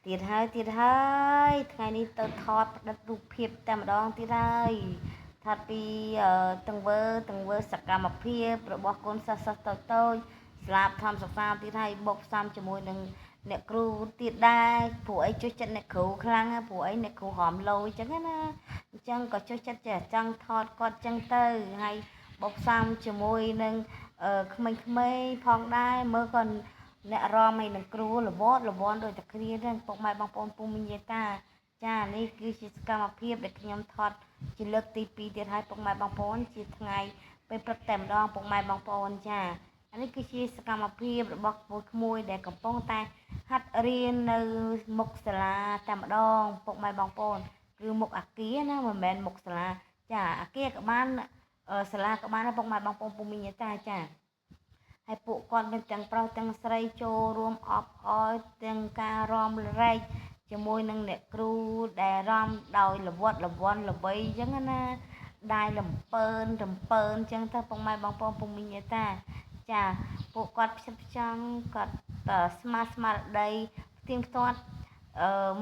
ទៀតហើយថ្ងៃនេះទៅថតផ្ដិតរូបភាពតែម្ដងទៀតហើយថតពីទង្វើសកម្មភាពរបស់កូនសិស្សតូចស្លាប់ធម្មសិក្សាទៀតហើយបូកផ្សំជាមួយនឹងអ្នកគ្រូទៀតដែរព្រោះអីជួយចិត្តអ្នកគ្រូខ្លាំងព្រោះអីអ្នកគ្រូហមលុយអញ្ចឹងណាអញ្ចឹងក៏ជួយចិត្តចេះចង់ថតគាត់អញ្ចឹងទៅហើយបូកផ្សំជាមួយនឹងក្មេងៗផងដែរមើលក៏អ្នករំឲ្យនឹងគ្រូលវត្តដូចតែគ្នាហ្នឹងពុកម៉ែបងប្អូនពូមីងយាយតាចានេះគឺជាសកម្មភាពដែលខ្ញុំថតជាលើកទី2ទៀតហើយពុកម៉ែបងប្អូនជាថ្ងៃពេលព្រឹកតែម្ដងពុកម៉ែបងប្អូនចាអានេះគឺជាសកម្មភាពរបស់ក្មួយដែលកំពុងតែហាត់រៀននៅមុខសាលាតែម្ដងពុកម៉ែបងប្អូនគឺមុខអាគារណាមិនមែនមុខសាលាចាអាគារក៏បានសាលាក៏បានពុកម៉ែបងប្អូនពូមីងយាយតាចាហើយពួកគាត់មានទាំងប្រុសទាំងស្រីចូលរួមអបអរទាំងការរាំរែកជាមួយនឹងអ្នកគ្រូដែលរាំដោយល្វត់ល្វន់ល្បីអញ្ចឹងណាដាយលំពើនរំពើនអញ្ចឹងទៅពុកម៉ែបងប្អូនពូមីងយាយតាចាពួកគាត់ផ្ចិតផ្ចង់គាត់ស្មារតីផ្ទៀងផ្ទាត់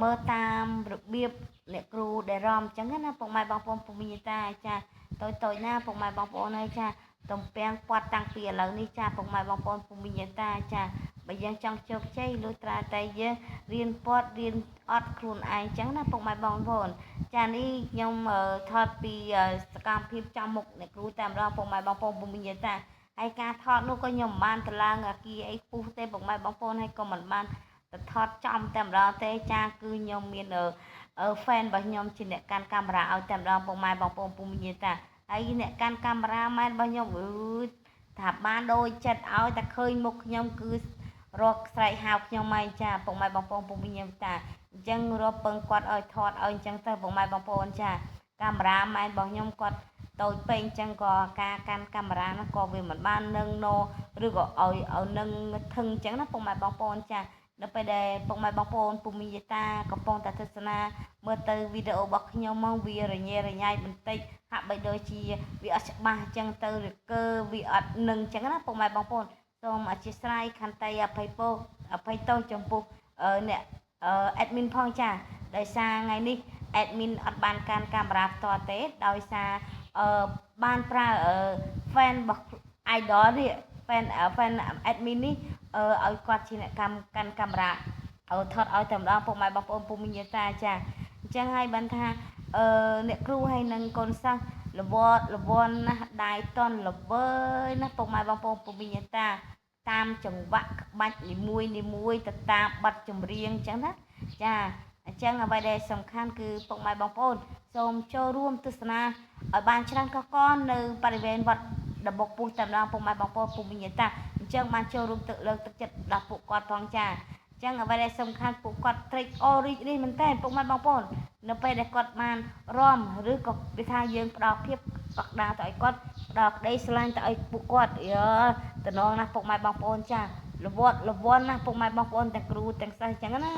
មើលតាមរបៀបអ្នកគ្រូដែលរាំអញ្ចឹងណាពុកម៉ែបងប្អូនពូមីងយាយតាចាតូចណាពុកម៉ែបងប្អូនហើយចាទំពាំងពាត់តាំងពីឥឡូវនេះចាពុកម៉ែបងប្អូនពូមីងយាយតាចាបើយើងចង់ជោគជ័យលុះត្រាតែយើងរៀនពាត់រៀនអត់ខ្លួនឯងអញ្ចឹងណាពុកម៉ែបងប្អូនចានេះខ្ញុំថតពីសកម្មភាពចំមុខអ្នកគ្រូតែម្ដងពុកម៉ែបងប្អូនពូមីងយាយតាហើយការថតនោះក៏ខ្ញុំមិនបានទៅឡើងអាគារអីខ្ពស់ទេពុកម៉ែបងប្អូនហើយក៏មិនបានទៅថតចំតែម្ដងទេចាគឺខ្ញុំមានfan របស់ខ្ញុំជាអ្នកកាន់កាមេរ៉ាឲ្យតែម្ដងពុកម៉ែបងប្អូនពូមីងយាយតាហើយអ្នកកាន់កាមេរ៉ាម៉ែនរបស់ខ្ញុំថាបានដូចចិត្តឲ្យតែឃើញមុខខ្ញុំគឺរកស្រែកហៅខ្ញុំមកចាពុកម៉ែបងប្អូនពូមីងយាយតាអញ្ចឹងរកពឹងគាត់ឲ្យថតឲ្យអញ្ចឹងទៅពុកម៉ែបងប្អូនចាកាមេរ៉ាម៉ែនរបស់ខ្ញុំគាត់តូចពេកអញ្ចឹងក៏ការកាន់កាមេរ៉ានោះក៏វាមិនបាននឹងណូឬក៏ឲ្យនឹងធឹងអញ្ចឹងណាពុកម៉ែបងប្អូនចាដល់ពេលដែលពុកម៉ែបងប្អូនពូមីងយាយតាកំពុងតែទស្សនាមើលទៅវីដេអូរបស់ខ្ញុំមកវារញ៉េរញ៉ៃបន្តិចហាក់បីដូចជាវាអត់ច្បាស់អញ្ចឹងទៅឬក៏វាអត់នឹងអញ្ចឹងណាពុកម៉ែបងប្អូនសូមអធិស្ឋានខន្តីអភ័យទោសចំពោះអ្នក admin ផងចាដោយសារថ្ងៃនេះ admin អត់បានកាន់កាមេរ៉ាផ្ទាល់ទេដោយសារបានប្រើfan របស់ idol នេះ fan admin នេះឲ្យគាត់ជាអ្នកកាន់កាមេរ៉ាថតឲ្យតែម្ដងពុកម៉ែបងប្អូនពូមីងយាយតាចាអញ្ចឹងហើយបានថាអ្នកគ្រូហើយនឹងកូនសិស្សល្វន់ណាស់ដៃតន់ល្វើយណាពុកម៉ែបងប្អូនពូមីងយាយតាតាមចង្វាក់ក្បាច់នីមួយទៅតាមបទចម្រៀងអញ្ចឹងណាចាអញ្ចឹងអ្វីដែលសំខាន់គឺពុកម៉ែបងប្អូនសូមចូលរួមទស្សនាឲ្យបានច្រើនកកនៅបរិវេណវត្តដំបុកពុះតែម្ដងពុកម៉ែបងប្អូនពូមីងយាយតាអញ្ចឹងបានចូលរួមលើកទឹកចិត្តដល់ពួកគាត់ផងចាអញ្ចឹងអ្វីដែលសំខាន់ពួកគាត់ត្រេកអររីករាយមែនតើពុកម៉ែបងប្អូននៅពេលដែលគាត់បានរាំឬក៏វាថាយើងផ្ដល់ភាពបក្ដាទៅឲ្យគាត់ផ្ដល់ក្តីស្រឡាញ់ទៅឲ្យពួកគាត់តំណងណាពុកម៉ែបងប្អូនចាល្វន់ណាពុកម៉ែបងប្អូនទាំងគ្រូទាំងសិស្សអញ្ចឹងណា